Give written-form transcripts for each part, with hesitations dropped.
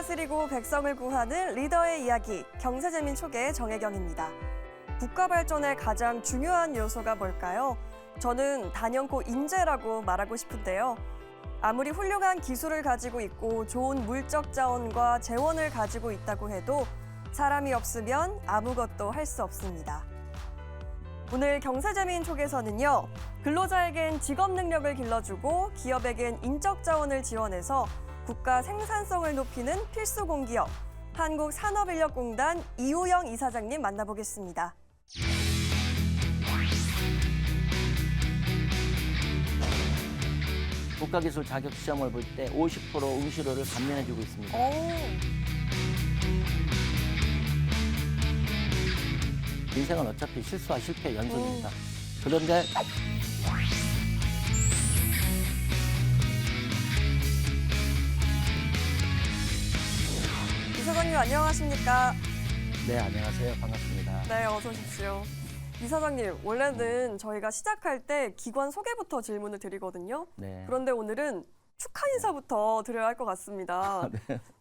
다스리고 백성을 구하는 리더의 이야기, 경제재민 촉의 정혜경입니다. 국가 발전의 가장 중요한 요소가 뭘까요? 저는 단연코 인재라고 말하고 싶은데요. 아무리 훌륭한 기술을 가지고 있고 좋은 물적 자원과 재원을 가지고 있다고 해도 사람이 없으면 아무것도 할 수 없습니다. 오늘 경제재민 촉에서는요, 근로자에겐 직업 능력을 길러주고 기업에겐 인적 자원을 지원해서 국가 생산성을 높이는 필수 공기업, 한국산업인력공단 이우영 이사장님 만나보겠습니다. 국가기술 자격시험을 볼 때 50% 응시료를 감면해주고 있습니다. 인생은 어차피 실수와 실패 연속입니다. 그런데 이사장님 안녕하십니까? 네, 안녕하세요. 반갑습니다. 네, 어서 오십시오. 이사장님, 원래는 저희가 시작할 때 기관 소개부터 질문을 드리거든요. 네. 그런데 오늘은 축하 인사부터 드려야 할 것 같습니다.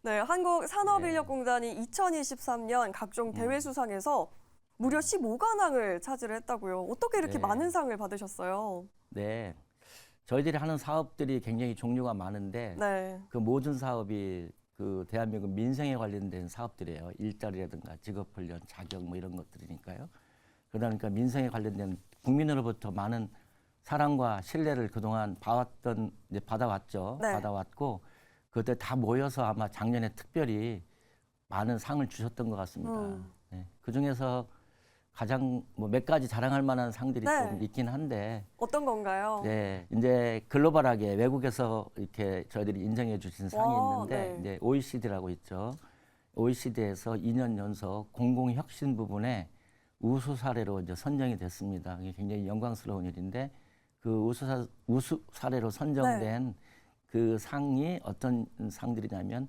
네, 한국산업인력공단이 2023년 각종 대회 수상에서 무려 15관왕을 차지를 했다고요. 어떻게 이렇게 네. 많은 상을 받으셨어요? 네. 저희들이 하는 사업들이 굉장히 종류가 많은데 네. 그 모든 사업이 그 대한민국 민생에 관련된 사업들이에요. 일자리라든가 직업훈련, 자격 뭐 이런 것들이니까요. 그러니까 민생에 관련된 국민으로부터 많은 사랑과 신뢰를 그동안 받아왔죠. 네. 받아왔고 그때 다 모여서 아마 작년에 특별히 많은 상을 주셨던 것 같습니다. 네. 그 중에서 가장 뭐 몇 가지 자랑할 만한 상들이 네. 좀 있긴 한데, 어떤 건가요? 네, 이제 글로벌하게 외국에서 이렇게 저희들이 인정해 주신 상이 와, 있는데, 네. 이제 OECD라고 있죠. OECD에서 2년 연속 공공혁신 부분에 우수 사례로 이제 선정이 됐습니다. 이게 굉장히 영광스러운 일인데, 그 우수 사례로 선정된 그 상이 어떤 상들이냐면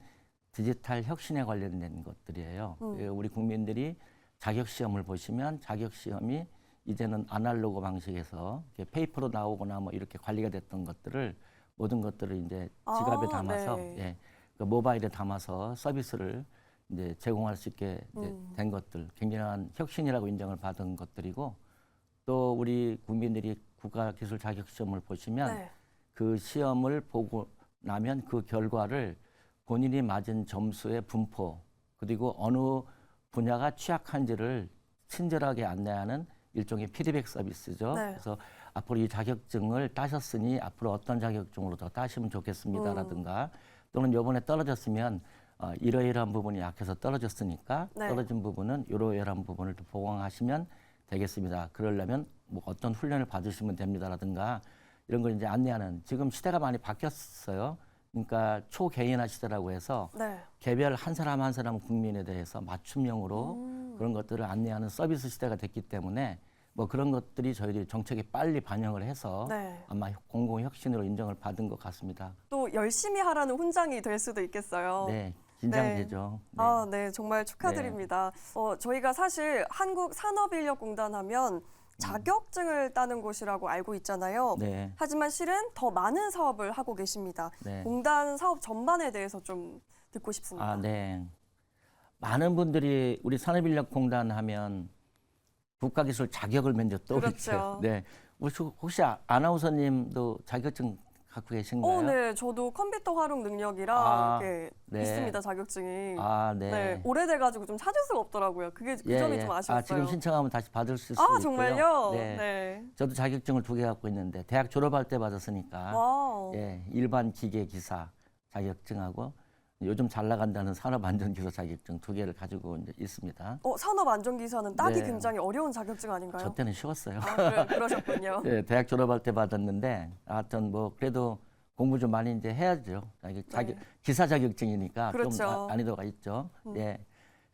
디지털 혁신에 관련된 것들이에요. 우리 국민들이 자격시험을 보시면 자격시험이 이제는 아날로그 방식에서 페이퍼로 나오거나 뭐 이렇게 관리가 됐던 것들을 모든 것들을 이제 지갑에 담아서 네. 예, 그 모바일에 담아서 서비스를 이제 제공할 수 있게 이제 된 것들, 굉장한 혁신이라고 인정을 받은 것들이고, 또 우리 국민들이 국가기술 자격시험을 보시면 네. 그 시험을 보고 나면 그 결과를 본인이 맞은 점수의 분포, 그리고 어느 분야가 취약한지를 친절하게 안내하는 일종의 피드백 서비스죠. 네. 그래서 앞으로 이 자격증을 따셨으니 앞으로 어떤 자격증으로 더 따시면 좋겠습니다라든가, 또는 이번에 떨어졌으면 이러이러한 부분이 약해서 떨어졌으니까 네. 떨어진 부분은 이러이러한 부분을 또 보강하시면 되겠습니다. 그러려면 뭐 어떤 훈련을 받으시면 됩니다라든가 이런 걸 이제 안내하는, 지금 시대가 많이 바뀌었어요. 그러니까 초개인화 시대라고 해서 네. 개별 한 사람 한 사람 국민에 대해서 맞춤형으로 그런 것들을 안내하는 서비스 시대가 됐기 때문에 뭐 그런 것들이 저희들이 정책에 빨리 반영을 해서 네. 아마 공공혁신으로 인정을 받은 것 같습니다. 또 열심히 하라는 훈장이 될 수도 있겠어요. 네, 긴장되죠. 네. 아, 네, 정말 축하드립니다. 저희가 사실 한국산업인력공단 하면 자격증을 따는 곳이라고 알고 있잖아요. 네. 하지만 실은 더 많은 사업을 하고 계십니다. 네. 공단 사업 전반에 대해서 좀 듣고 싶습니다. 아, 네. 많은 분들이 우리 산업인력공단 하면 국가기술 자격을 먼저 떠오르죠. 그렇죠. 네. 혹시 아나운서님도 자격증 갖고 계신가요? 네, 저도 컴퓨터 활용 능력이랑 이렇게 네. 있습니다, 자격증이. 아, 네. 네, 오래돼가지고 좀 찾을 수가 없더라고요. 그게 그 점이 좀 아쉬웠어요. 아, 지금 신청하면 다시 받을 수 있고요. 아, 정말요? 네. 네. 저도 자격증을 2개 갖고 있는데 대학 졸업할 때 받았으니까 와우. 예, 일반 기계 기사 자격증하고 요즘 잘 나간다는 산업안전기사 자격증 2개를 가지고 이제 있습니다. 산업안전기사는 따기 네. 굉장히 어려운 자격증 아닌가요? 저 때는 쉬웠어요. 아, 그러셨군요. 예, 대학 졸업할 때 받았는데 하여튼 뭐 그래도 공부 좀 많이 이제 해야죠. 기사 자격증이니까 그렇죠. 좀 난이도가 있죠. 예.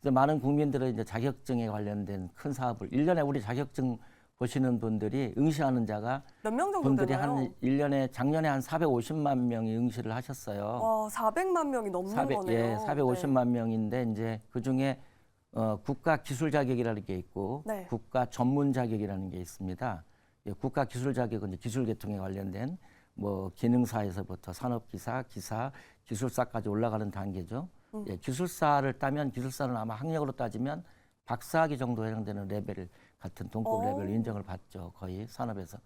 그래서 많은 국민들은 이제 자격증에 관련된 큰 사업을 1년에 우리 자격증 보시는 분들이 응시하는 자가 몇 명 정도 분들이 되나요? 한 1년에 작년에 한 450만 명이 응시를 하셨어요. 와, 400만 명이 넘는 거네요. 예, 450만 명인데 이제 그중에 국가 기술 자격이라는 게 있고 네. 국가 전문 자격이라는 게 있습니다. 예, 국가 기술 자격은 이제 기술 계통에 관련된 뭐 기능사에서부터 산업기사, 기사, 기술사까지 올라가는 단계죠. 예, 기술사를 따면 기술사는 아마 학력으로 따지면 박사학위 정도 해당되는 레벨 같은 동급 레벨 인정을 받죠. 거의 산업에서.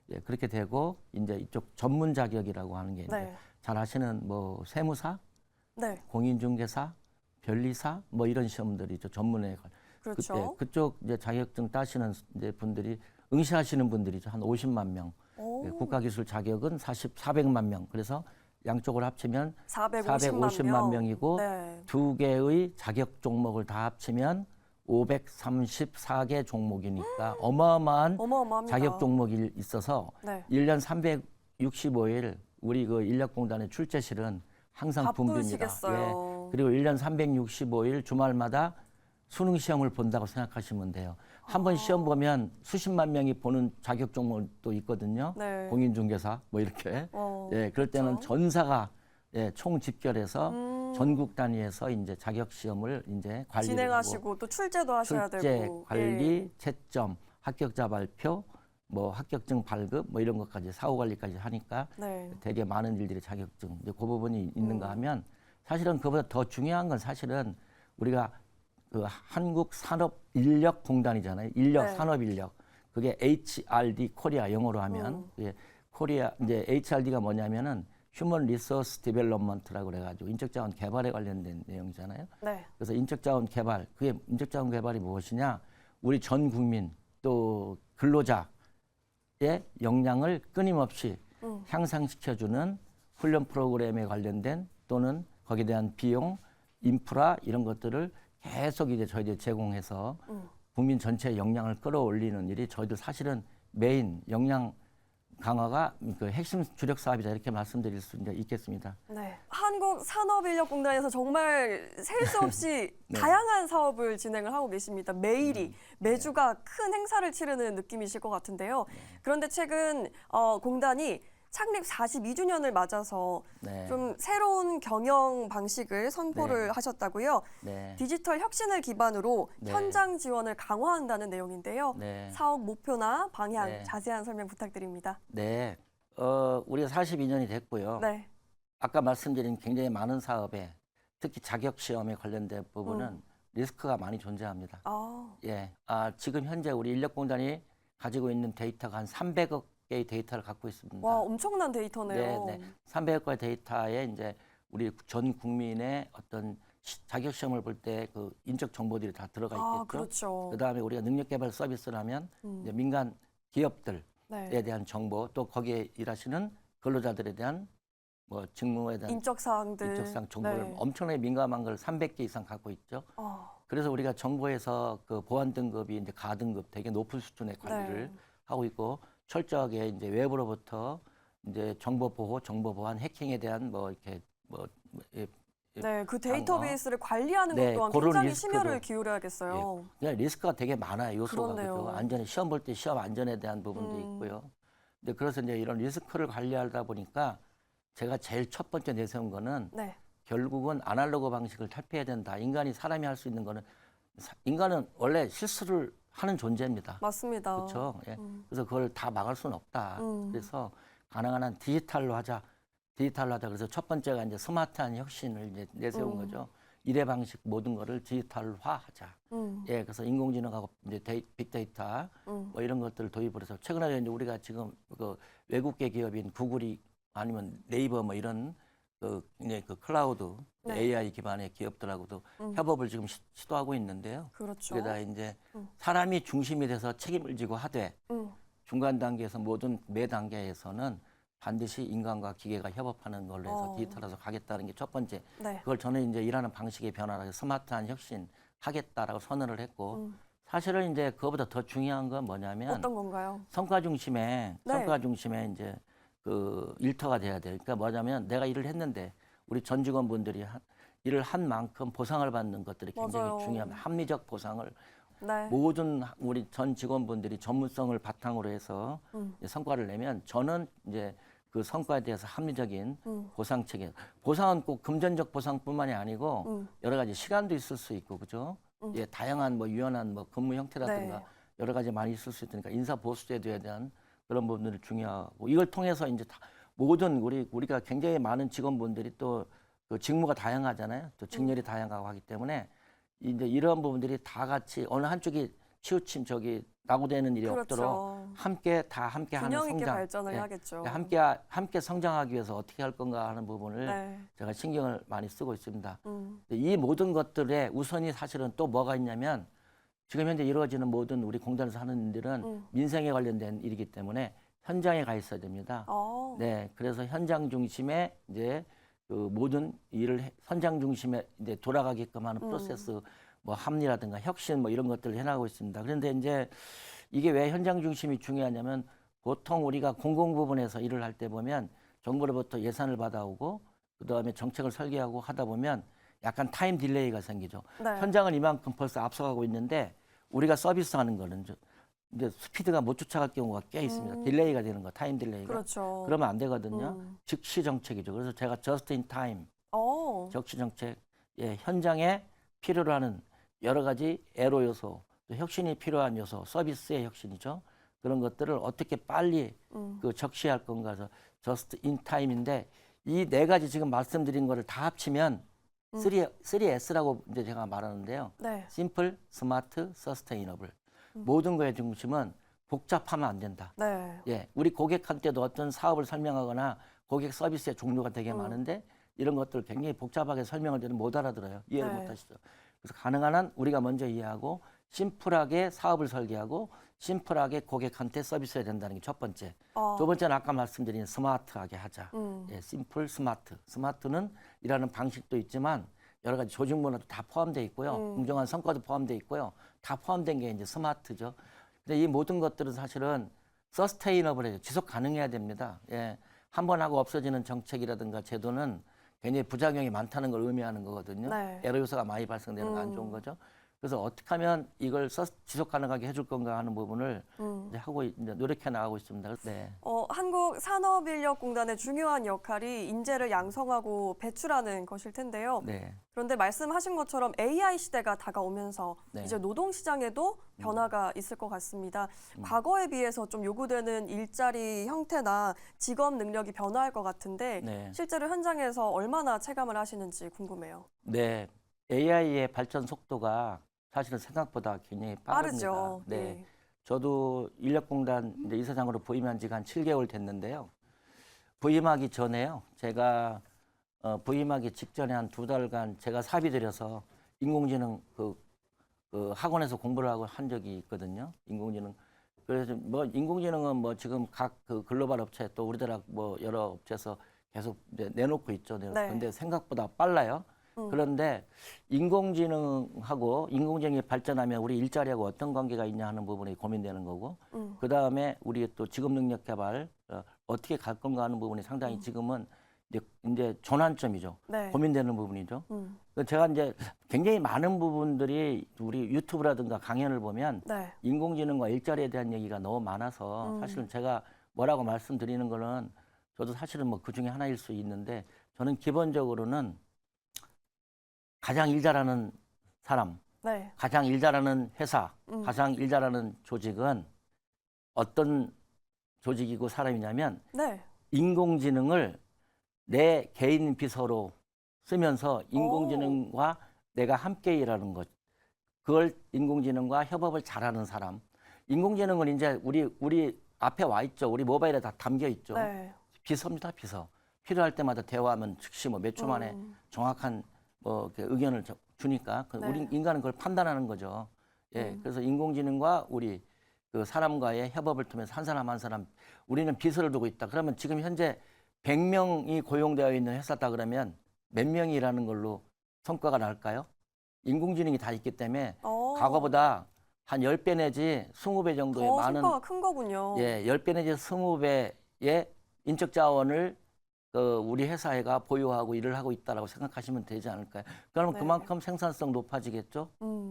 예, 그렇게 되고 이제 이쪽 전문 자격이라고 하는 게 이제 네. 잘 아시는 뭐 세무사, 네. 공인중개사, 변리사 뭐 이런 시험들이죠. 전문에 그렇죠. 그쪽 이제 자격증 따시는 이제 분들이 응시하시는 분들이죠. 한 50만 명. 오. 예, 국가기술 자격은 400만 명. 그래서 양쪽을 합치면 450만 명이고 네. 두 개의 자격 종목을 다 합치면 534개 종목이니까 어마어마한 어마어마합니다. 자격 종목이 있어서 네. 1년 365일 우리 그 인력공단의 출제실은 항상 붐빕니다. 바쁘시겠어요. 그리고 1년 365일 주말마다 수능 시험을 본다고 생각하시면 돼요. 한 번 시험 보면 수십만 명이 보는 자격 종목도 있거든요. 네. 공인중개사 뭐 이렇게. 예, 그럴 때는 그렇죠. 전사가 예, 총 집결해서 전국 단위에서 이제 자격 시험을 이제 관리를 진행하시고 또 출제도 하셔야 출제, 되고. 관리, 예. 채점, 합격자 발표, 뭐 합격증 발급 뭐 이런 것까지 사후 관리까지 하니까 네. 되게 많은 일들이 자격증 이제 그 부분이 있는가 하면 사실은 그보다 더 중요한 건 사실은 우리가 그 한국산업인력공단이잖아요. 인력, 네. 산업인력. 그게 HRD 코리아 영어로 하면 그게 코리아 이제 HRD가 뭐냐면은 휴먼 리소스 디벨롭먼트라고 그래가지고 인적자원 개발에 관련된 내용이잖아요. 네. 그래서 인적자원 개발, 그게 인적자원 개발이 무엇이냐? 우리 전 국민 또 근로자의 역량을 끊임없이 향상시켜주는 훈련 프로그램에 관련된 또는 거기에 대한 비용, 인프라 이런 것들을 계속 이제 저희들이 제공해서 국민 전체의 역량을 끌어올리는 일이 저희들 사실은 메인 역량 강화가 그 핵심 주력 사업이다 이렇게 말씀드릴 수 있겠습니다. 네. 한국산업인력공단에서 정말 셀 수 없이 네. 다양한 사업을 진행을 하고 계십니다. 매일이 매주가 큰 행사를 치르는 느낌이실 것 같은데요. 그런데 최근 공단이 창립 42주년을 맞아서 네. 좀 새로운 경영 방식을 선포를 네. 하셨다고요. 네. 디지털 혁신을 기반으로 네. 현장 지원을 강화한다는 내용인데요. 네. 사업 목표나 방향 네. 자세한 설명 부탁드립니다. 네. 우리가 42년이 됐고요. 네. 아까 말씀드린 굉장히 많은 사업에 특히 자격 시험에 관련된 부분은 리스크가 많이 존재합니다. 예. 지금 현재 우리 인력공단이 가지고 있는 데이터가 한 300억 개의 데이터를 갖고 있습니다. 와, 엄청난 데이터네요. 네. 300억 개의 데이터에 이제 우리 전 국민의 어떤 자격 시험을 볼 때 그 인적 정보들이 다 들어가 있겠죠. 그렇죠. 그다음에 우리가 능력 개발 서비스를 하면 이제 민간 기업들에 네. 대한 정보 또 거기에 일하시는 근로자들에 대한 뭐 직무에 대한 인적사항들. 인적사항 정보를 네. 엄청나게 민감한 걸 300개 이상 갖고 있죠. 그래서 우리가 정부에서 그 보안 등급이 이제 가등급 되게 높은 수준의 관리를 네. 하고 있고 철저하게 이제 외부로부터 이제 정보 보호, 정보 보안, 해킹에 대한 뭐 이렇게 네, 그 데이터베이스를 관리하는 네, 것 또한 그런 굉장히 리스크도- 심혈을 기울여야겠어요. 그냥 리스크가 되게 많아요. 요소가 그렇네요. 그죠. 안전에 시험 볼 때 시험 안전에 대한 부분도 있고요. 근데 그래서 이제 이런 리스크를 관리하다 보니까 제가 제일 첫 번째 내세운 거는 네. 결국은 아날로그 방식을 탈피해야 된다. 인간이 사람이 할 수 있는 거는 인간은 원래 실수를 하는 존재입니다. 맞습니다. 그렇죠. 예. 그래서 그걸 다 막을 수는 없다. 음. 그래서 가능한 한 디지털로 하자. 그래서 첫 번째가 이제 스마트한 혁신을 이제 내세운 거죠. 일의 방식 모든 거를 디지털화하자. 예, 그래서 인공지능하고 이제 빅데이터 뭐 이런 것들을 도입을 해서 최근에 이제 우리가 지금 그 외국계 기업인 구글이 아니면 네이버 뭐 이런 이제 그 클라우드 네. AI 기반의 기업들하고도 협업을 지금 시도하고 있는데요. 그렇죠. 그게다 이제 사람이 중심이 돼서 책임을 지고 하되 중간 단계에서 모든 매 단계에서는 반드시 인간과 기계가 협업하는 걸로 해서 디지털화해서 가겠다는 게 첫 번째. 네. 그걸 저는 이제 일하는 방식의 변화라 스마트한 혁신 하겠다라고 선언을 했고 사실은 이제 그거보다 더 중요한 건 뭐냐면 어떤 건가요? 성과 중심에 네. 이제 그 일터가 돼야 돼요. 그러니까 뭐냐면 내가 일을 했는데 우리 전 직원분들이 일을 한 만큼 보상을 받는 것들이 굉장히 맞아요. 중요합니다. 합리적 보상을 네. 모든 우리 전 직원분들이 전문성을 바탕으로 해서 이제 성과를 내면 저는 이제 그 성과에 대해서 합리적인 보상 체계. 보상은 꼭 금전적 보상뿐만이 아니고 여러 가지 시간도 있을 수 있고 그죠? 예, 다양한 뭐 유연한 뭐 근무 형태라든가 네. 여러 가지 많이 있을 수 있으니까 인사 보수 제도에 대한 그런 부분들이 중요하고 이걸 통해서 이제 모든 우리가 굉장히 많은 직원분들이 또 그 직무가 다양하잖아요. 또 직렬이 다양하고 하기 때문에 이제 이런 부분들이 다 같이 어느 한쪽이 치우침 저기 낙오되는 일이 없도록 그렇죠. 함께 다 함께 하는 균형 있게 성장, 발전을 예, 하겠죠. 함께 성장하기 위해서 어떻게 할 건가 하는 부분을 네. 제가 신경을 많이 쓰고 있습니다. 음. 이 모든 것들의 우선이 사실은 또 뭐가 있냐면 지금 현재 이루어지는 모든 우리 공단에서 하는 일들은 민생에 관련된 일이기 때문에 현장에 가 있어야 됩니다. 네, 그래서 현장 중심에 이제 그 모든 일을 현장 중심에 이제 돌아가게끔 하는 프로세스, 뭐 합리라든가 혁신 뭐 이런 것들을 해나가고 있습니다. 그런데 이제 이게 왜 현장 중심이 중요하냐면 보통 우리가 공공 부분에서 일을 할 때 보면 정부로부터 예산을 받아오고 그다음에 정책을 설계하고 하다 보면 약간 타임 딜레이가 생기죠. 네. 현장은 이만큼 벌써 앞서가고 있는데 우리가 서비스하는 거는 이제 스피드가 못 쫓아갈 경우가 꽤 있습니다. 딜레이가 되는 거, 타임 딜레이가. 그렇죠. 그러면 안 되거든요. 즉시 정책이죠. 그래서 제가 just in time, 적시 정책, 예, 현장에 필요로 하는 여러 가지 애로 요소, 또 혁신이 필요한 요소, 서비스의 혁신이죠. 그런 것들을 어떻게 빨리 그 적시할 건가 해서 just in time인데 이 네 가지 지금 말씀드린 거를 다 합치면 3S라고 이제 제가 말하는데요. 네. simple, smart, sustainable. 모든 거의 중심은 복잡하면 안 된다. 네. 예, 우리 고객한테도 어떤 사업을 설명하거나 고객 서비스의 종류가 되게 많은데 이런 것들 굉장히 복잡하게 설명을 드리면 못 알아들어요. 이해를 네. 못 하시죠. 그래서 가능한 한 우리가 먼저 이해하고 심플하게 사업을 설계하고 심플하게 고객한테 서비스해야 된다는 게 첫 번째. 두 번째는 아까 말씀드린 스마트하게 하자. 예, 심플, 스마트. 스마트는 일하는 방식도 있지만 여러 가지 조직 문화도 다 포함되어 있고요. 공정한 성과도 포함되어 있고요. 다 포함된 게 이제 스마트죠. 근데 이 모든 것들은 사실은 서스테이너블해요. 지속 가능해야 됩니다. 예, 한 번 하고 없어지는 정책이라든가 제도는 굉장히 부작용이 많다는 걸 의미하는 거거든요. 네. 에러 요소가 많이 발생되는 건 안 좋은 거죠. 그래서 어떻게 하면 이걸 지속 가능하게 해줄 건가 하는 부분을 이제 하고 이제 노력해 나가고 있습니다. 네. 한국산업인력공단의 중요한 역할이 인재를 양성하고 배출하는 것일 텐데요. 네. 그런데 말씀하신 것처럼 AI 시대가 다가오면서 네. 이제 노동시장에도 변화가 있을 것 같습니다. 과거에 비해서 좀 요구되는 일자리 형태나 직업 능력이 변화할 것 같은데 네. 실제로 현장에서 얼마나 체감을 하시는지 궁금해요. 네. AI의 발전 속도가 사실은 생각보다 굉장히 빠릅니다. 빠르죠. 네. 예. 저도 인력공단 이제 이사장으로 부임한 지가 한 7개월 됐는데요. 부임하기 전에요. 제가 부임하기 직전에 한 2달간 제가 사비 들여서 인공지능 그 학원에서 공부를 하고 한 적이 있거든요. 인공지능. 그래서 뭐 인공지능은 뭐 지금 각 그 글로벌 업체 또 우리나라 뭐 여러 업체에서 계속 이제 내놓고 있죠. 네. 근데 생각보다 빨라요. 그런데 인공지능하고 인공지능이 발전하면 우리 일자리하고 어떤 관계가 있냐 하는 부분이 고민되는 거고 그 다음에 우리 또 직업 능력 개발 어떻게 갈 건가 하는 부분이 상당히 지금은 이제 전환점이죠. 네. 고민되는 부분이죠. 제가 이제 굉장히 많은 부분들이 우리 유튜브라든가 강연을 보면 네. 인공지능과 일자리에 대한 얘기가 너무 많아서 사실은 제가 뭐라고 말씀드리는 거는 저도 사실은 뭐 그 중에 하나일 수 있는데 저는 기본적으로는 가장 일 잘하는 사람, 네. 가장 일 잘하는 회사, 가장 일 잘하는 조직은 어떤 조직이고 사람이냐면 네. 인공지능을 내 개인 비서로 쓰면서 인공지능과 내가 함께 일하는 것. 그걸 인공지능과 협업을 잘하는 사람. 인공지능은 이제 우리 앞에 와 있죠. 우리 모바일에 다 담겨 있죠. 네. 비서입니다, 비서. 필요할 때마다 대화하면 즉시 뭐 몇 초 만에 정확한 뭐 이렇게 의견을 주니까 네. 우리 인간은 그걸 판단하는 거죠. 예, 그래서 인공지능과 우리 그 사람과의 협업을 통해서 한 사람 한 사람 우리는 비서를 두고 있다. 그러면 지금 현재 100명이 고용되어 있는 회사다 그러면 몇 명이 일하는 걸로 성과가 날까요? 인공지능이 다 있기 때문에 과거보다 한 10배 내지 20배 정도의 더 많은 성과가 큰 거군요. 예, 10배 내지 20배의 인적 자원을 우리 회사가 보유하고 일을 하고 있다라고 생각하시면 되지 않을까요? 그러면 네. 그만큼 생산성 높아지겠죠?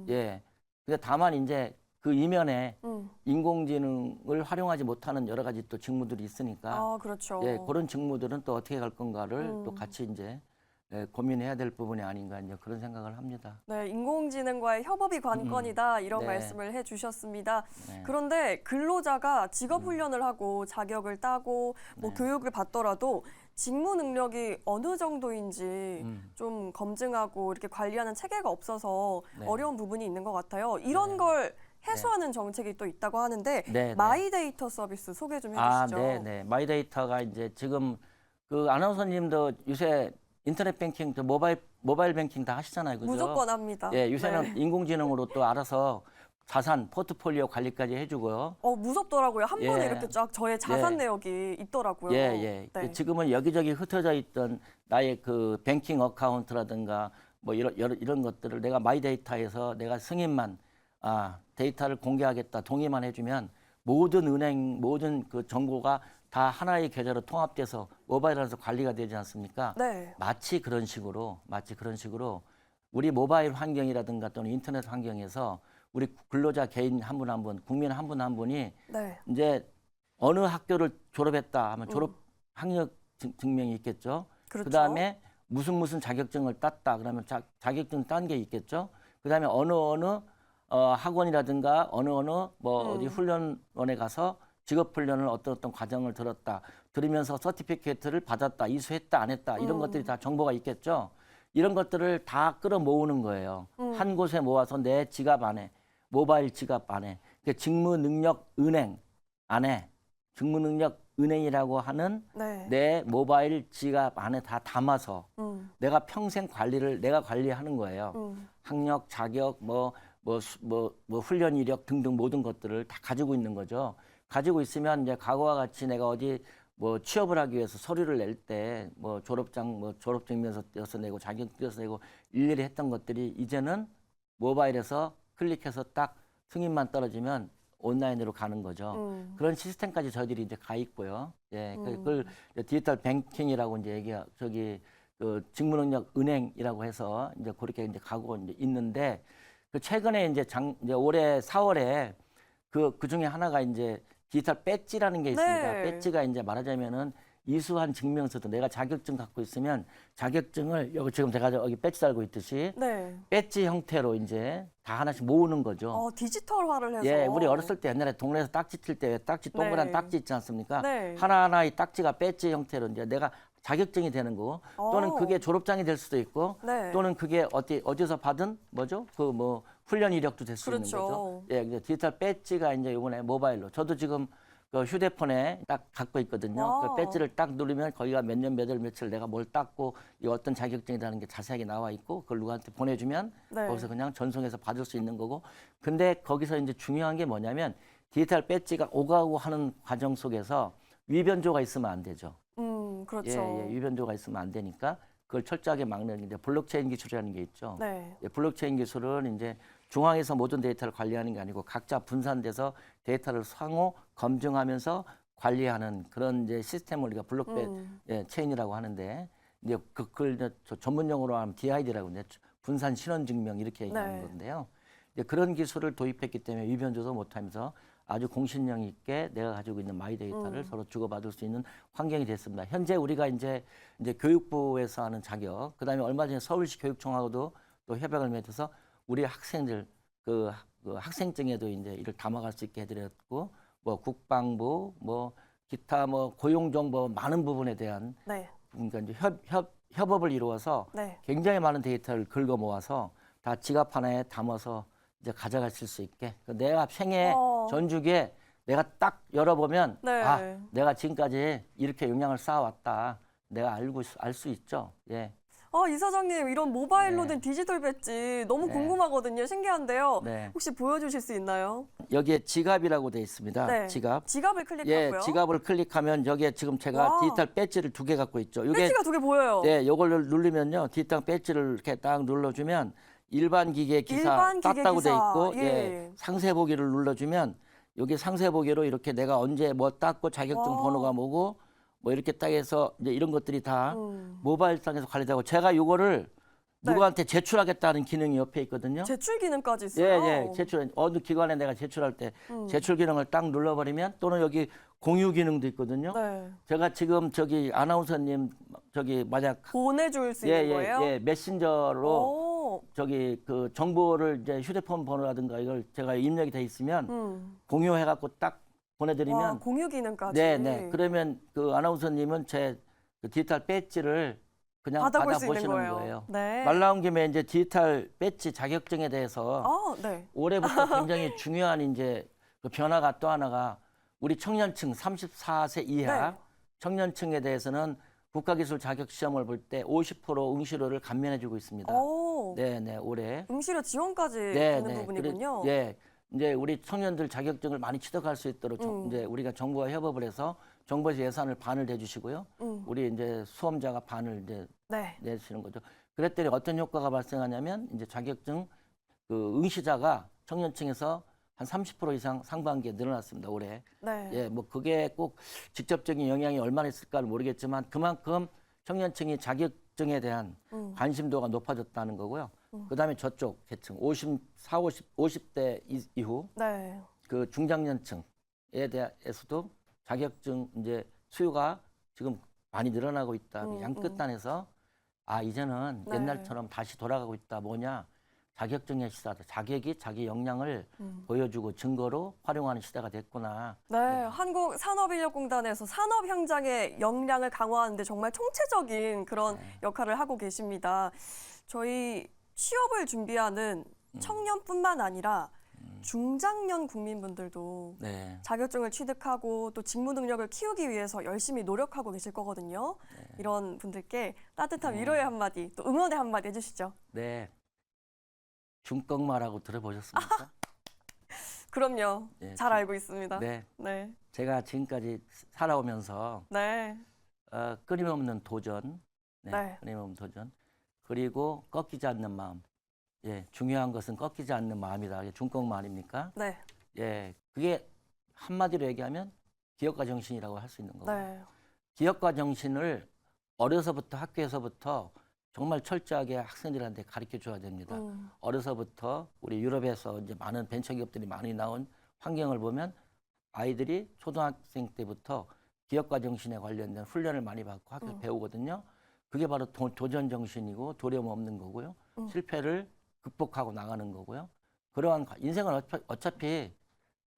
예. 근데 다만 이제 그 이면에 인공지능을 활용하지 못하는 여러 가지 또 직무들이 있으니까 그렇죠. 예, 그런 직무들은 또 어떻게 갈 건가를 또 같이 이제 고민해야 될 부분이 아닌가 이제 그런 생각을 합니다. 네, 인공지능과의 협업이 관건이다 이런 네. 말씀을 해주셨습니다. 네. 그런데 근로자가 직업 훈련을 하고 자격을 따고 뭐 네. 교육을 받더라도 직무 능력이 어느 정도인지 좀 검증하고 이렇게 관리하는 체계가 없어서 네. 어려운 부분이 있는 것 같아요. 이런 네. 걸 해소하는 정책이 또 있다고 하는데 네. 마이데이터 서비스 소개 좀 아, 해주시죠. 네. 마이데이터가 이제 지금 그 아나운서님도 요새 인터넷 뱅킹, 또 모바일 뱅킹 다 하시잖아요, 그죠? 무조건 합니다. 예, 요새는 네. 인공지능으로 또 알아서 자산 포트폴리오 관리까지 해주고요. 무섭더라고요. 한 번에 예. 이렇게 쫙 저의 자산 예. 내역이 있더라고요. 예. 네. 지금은 여기저기 흩어져 있던 나의 그 뱅킹 어카운트라든가 뭐 이런 것들을 내가 마이데이터에서 내가 승인만 데이터를 공개하겠다 동의만 해주면 모든 은행 모든 그 정보가 다 하나의 계좌로 통합돼서 모바일에서 관리가 되지 않습니까? 네. 마치 그런 식으로 우리 모바일 환경이라든가 또는 인터넷 환경에서 우리 근로자 개인 한 분 한 분, 국민 한 분 한 분이 네. 이제 어느 학교를 졸업했다 하면 졸업 학력 증명이 있겠죠. 그렇죠. 그다음에 무슨 자격증을 땄다 그러면 자격증 딴 게 있겠죠. 그다음에 어느 학원이라든가 어느 뭐 어디 훈련원에 가서 직업 훈련을 어떤 과정을 들으면서 서티피케이트를 받았다, 이수했다, 안 했다 이런 것들이 다 정보가 있겠죠. 이런 것들을 다 끌어모으는 거예요. 한 곳에 모아서 내 지갑 안에, 모바일 지갑 안에, 직무능력 은행 안에, 직무능력 은행이라고 하는 네. 내 모바일 지갑 안에 다 담아서 내가 평생 내가 관리하는 거예요. 학력, 자격, 뭐 훈련 이력 등등 모든 것들을 다 가지고 있는 거죠. 가지고 있으면 이제 과거와 같이 내가 어디 뭐 취업을 하기 위해서 서류를 낼 때 뭐 졸업증명서 떼어서 내고 자격 떼어서 내고 일일이 했던 것들이 이제는 모바일에서 클릭해서 딱 승인만 떨어지면 온라인으로 가는 거죠. 그런 시스템까지 저희들이 이제 가 있고요. 예, 그걸 디지털 뱅킹이라고 이제 그 직무능력 은행이라고 해서 이제 그렇게 이제 가고 이제 있는데 그 최근에 이제 올해 4월에 그 중에 하나가 이제 디지털 배지라는 게 있습니다. 네. 배지가 이제 말하자면은 이수한 증명서도 내가 자격증 갖고 있으면 자격증을 여기 지금 제가 여기 배지 달고 있듯이 네. 배지 형태로 이제 다 하나씩 모으는 거죠. 디지털화를 해서. 예, 우리 어렸을 때 옛날에 동네에서 딱지 칠 때 딱지 동그란 네. 딱지 있지 않습니까? 네. 하나하나의 딱지가 배지 형태로 이제 내가 자격증이 되는 거고 또는 그게 졸업장이 될 수도 있고 네. 또는 그게 어디서 받은 뭐죠? 그 뭐 훈련 이력도 될 수 있는 그렇죠. 거죠. 예, 이제 디지털 배지가 이제 이번에 모바일로 저도 지금 그 휴대폰에 딱 갖고 있거든요. 와. 그 배지를 딱 누르면 거기가 몇 년 몇 월 며칠 내가 뭘 땄고 이 어떤 자격증이라는 게 자세하게 나와 있고 그걸 누구한테 보내주면 네. 거기서 그냥 전송해서 받을 수 있는 거고. 근데 거기서 이제 중요한 게 뭐냐면 디지털 배지가 오가고 하는 과정 속에서 위변조가 있으면 안 되죠. 그렇죠. 예, 위변조가 있으면 안 되니까 그걸 철저하게 막는 이제 블록체인 기술이라는 게 있죠. 네. 예, 블록체인 기술은 이제 중앙에서 모든 데이터를 관리하는 게 아니고 각자 분산돼서 데이터를 상호 검증하면서 관리하는 그런 이제 시스템을 우리가 체인이라고 하는데 이제 그걸 이제 전문 용어로 하면 DID라고 이제 분산 신원 증명 이렇게 얘기하는 네. 건데요. 이제 그런 기술을 도입했기 때문에 위변조도 못하면서 아주 공신력 있게 내가 가지고 있는 마이 데이터를 서로 주고받을 수 있는 환경이 됐습니다. 현재 우리가 이제 교육부에서 하는 자격, 그다음에 얼마 전에 서울시 교육청하고도 또 협약을 맺어서 우리 학생들 그 학생증에도 이제 이를 담아갈 수 있게 해드렸고, 뭐 국방부, 뭐 기타 뭐 고용 정보 많은 부분에 대한 네. 그러니까 이제 협업을 이루어서 네. 굉장히 많은 데이터를 긁어 모아서 다 지갑 하나에 담아서 이제 가져가실 수 있게 내가 생애 전주기에 내가 딱 열어보면 네. 내가 지금까지 이렇게 역량을 쌓아왔다. 내가 알 수 있죠. 예. 이사장님 이런 모바일로 네. 된 디지털 배지 너무 네. 궁금하거든요. 신기한데요. 네. 혹시 보여주실 수 있나요? 여기에 지갑이라고 돼 있습니다. 네. 지갑. 지갑을 클릭하고요. 예, 지갑을 클릭하면 여기에 지금 제가 와. 디지털 배지를 2개 갖고 있죠. 이게 배지가 2개 보여요. 네, 요걸 누르면요. 디지털 배지를 이렇게 딱 눌러주면 일반 기계 기사 일반 기계 땄다고 돼 기사. 있고 예. 상세 보기를 눌러주면 여기 상세 보기로 이렇게 내가 언제 뭐 땄고 자격증 와. 번호가 뭐고 뭐 이렇게 딱 해서 이제 이런 것들이 다 모바일상에서 관리되고 제가 요거를 네. 누구한테 제출하겠다는 기능이 옆에 있거든요. 제출 기능까지 있어요. 예, 제출 어느 기관에 내가 제출할 때 제출 기능을 딱 눌러버리면 또는 여기 공유 기능도 있거든요. 네. 제가 지금 저기 아나운서님 저기 만약 보내줄 수 있는 거예요? 예, 메신저로 오, 저기 그 정보를 이제 휴대폰 번호라든가 이걸 제가 입력이 돼 있으면 공유해갖고 딱 보내드리면 와, 공유 기능까지. 네. 그러면 그 아나운서님은 제 그 디지털 배지를 그냥 받아볼 수 있는 받아보시는 거예요. 거예요. 네. 말 나온 김에 이제 디지털 배지 자격증에 대해서 네. 올해부터 굉장히 중요한 이제 그 변화가 또 하나가 우리 청년층 34세 이하 네. 청년층에 대해서는 국가기술 자격시험을 볼 때 50% 응시료를 감면해주고 있습니다. 오, 네, 올해. 응시료 지원까지 되는 부분이군요. 예, 이제 우리 청년들 자격증을 많이 취득할 수 있도록 음. 이제 우리가 정부와 협업을 해서 정부에서 예산을 반을 내주시고요. 우리 이제 수험자가 반을 이제 네. 내주시는 거죠. 그랬더니 어떤 효과가 발생하냐면 이제 자격증 그 응시자가 청년층에서 한 30% 이상 상반기에 늘어났습니다. 올해. 네. 예, 뭐 그게 꼭 직접적인 영향이 얼마나 있을까는 모르겠지만 그만큼 청년층이 자격증에 대한 관심도가 높아졌다는 거고요. 그다음에 저쪽 계층 50대 이후 네. 그 중장년층에 대해서도 자격증 이제 수요가 지금 많이 늘어나고 있다. 양끝단에서 아 이제는 네. 옛날처럼 다시 돌아가고 있다. 뭐냐? 자격증의 시대다. 자격이 자기 역량을 보여주고 증거로 활용하는 시대가 됐구나. 네, 한국산업인력공단에서 산업 현장의 역량을 강화하는데 정말 총체적인 그런 역할을 하고 계십니다. 저희 취업을 준비하는 청년뿐만 아니라 중장년 국민분들도 네. 자격증을 취득하고 또 직무 능력을 키우기 위해서 열심히 노력하고 계실 거거든요. 이런 분들께 따뜻한 위로의 한마디, 또 응원의 한마디 해주시죠. 네. 중꺽말하고 들어보셨습니까? 그럼요. 네, 잘 알고 있습니다. 네. 네. 제가 지금까지 살아오면서 네. 끊임없는 도전, 네. 끊임없는 도전, 그리고 꺾이지 않는 마음. 예, 중요한 것은 꺾이지 않는 마음이다. 이게 중꺽말 아닙니까? 네. 예, 그게 한마디로 얘기하면 기업가 정신이라고 할 수 있는 거고. 네. 기업가 정신을 어려서부터 학교에서부터 정말 철저하게 학생들한테 가르쳐 줘야 됩니다. 어려서부터 우리 유럽에서 이제 많은 벤처기업들이 많이 나온 환경을 보면 아이들이 초등학생 때부터 기업가 정신에 관련된 훈련을 많이 받고 학교에서 배우거든요. 그게 바로 도전 정신이고 두려움 없는 거고요. 실패를 극복하고 나가는 거고요. 그러한 인생은 어차피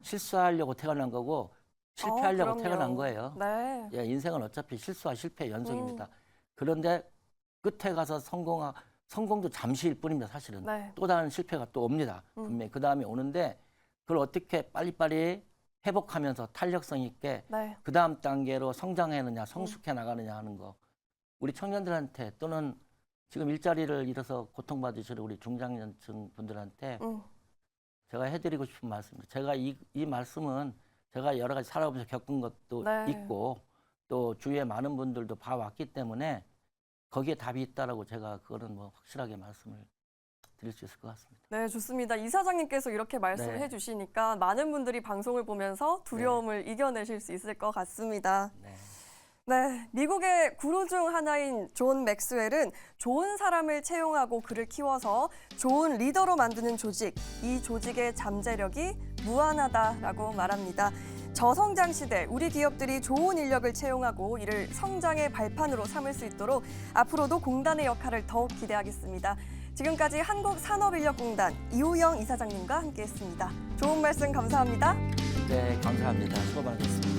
실수하려고 태어난 거고 실패하려고 그럼요. 태어난 거예요. 네. 예, 인생은 어차피 실수와 실패의 연속입니다. 그런데 끝에 가서 성공도 잠시일 뿐입니다. 사실은. 네. 또 다른 실패가 또 옵니다. 분명히 그 다음에 오는데 그걸 어떻게 빨리빨리 회복하면서 탄력성 있게 네. 그 다음 단계로 성장해느냐 성숙해 나가느냐 하는 거. 우리 청년들한테 또는 지금 일자리를 잃어서 고통받으시는 우리 중장년층 분들한테 제가 해드리고 싶은 말씀입니다. 제가 이 말씀은 제가 여러 가지 살아오면서 겪은 것도 네. 있고 또 주위에 많은 분들도 봐왔기 때문에 거기에 답이 있다라고 제가 그거는 뭐 확실하게 말씀을 드릴 수 있을 것 같습니다. 네, 좋습니다. 이사장님께서 이렇게 말씀을 네. 해주시니까 많은 분들이 방송을 보면서 두려움을 이겨내실 수 있을 것 같습니다. 네. 네, 미국의 구루 중 하나인 존 맥스웰은 좋은 사람을 채용하고 그를 키워서 좋은 리더로 만드는 조직, 이 조직의 잠재력이 무한하다라고 말합니다. 저성장 시대, 우리 기업들이 좋은 인력을 채용하고 이를 성장의 발판으로 삼을 수 있도록 앞으로도 공단의 역할을 더욱 기대하겠습니다. 지금까지 한국산업인력공단 이호영 이사장님과 함께했습니다. 좋은 말씀 감사합니다. 네, 감사합니다. 수고 많으셨습니다.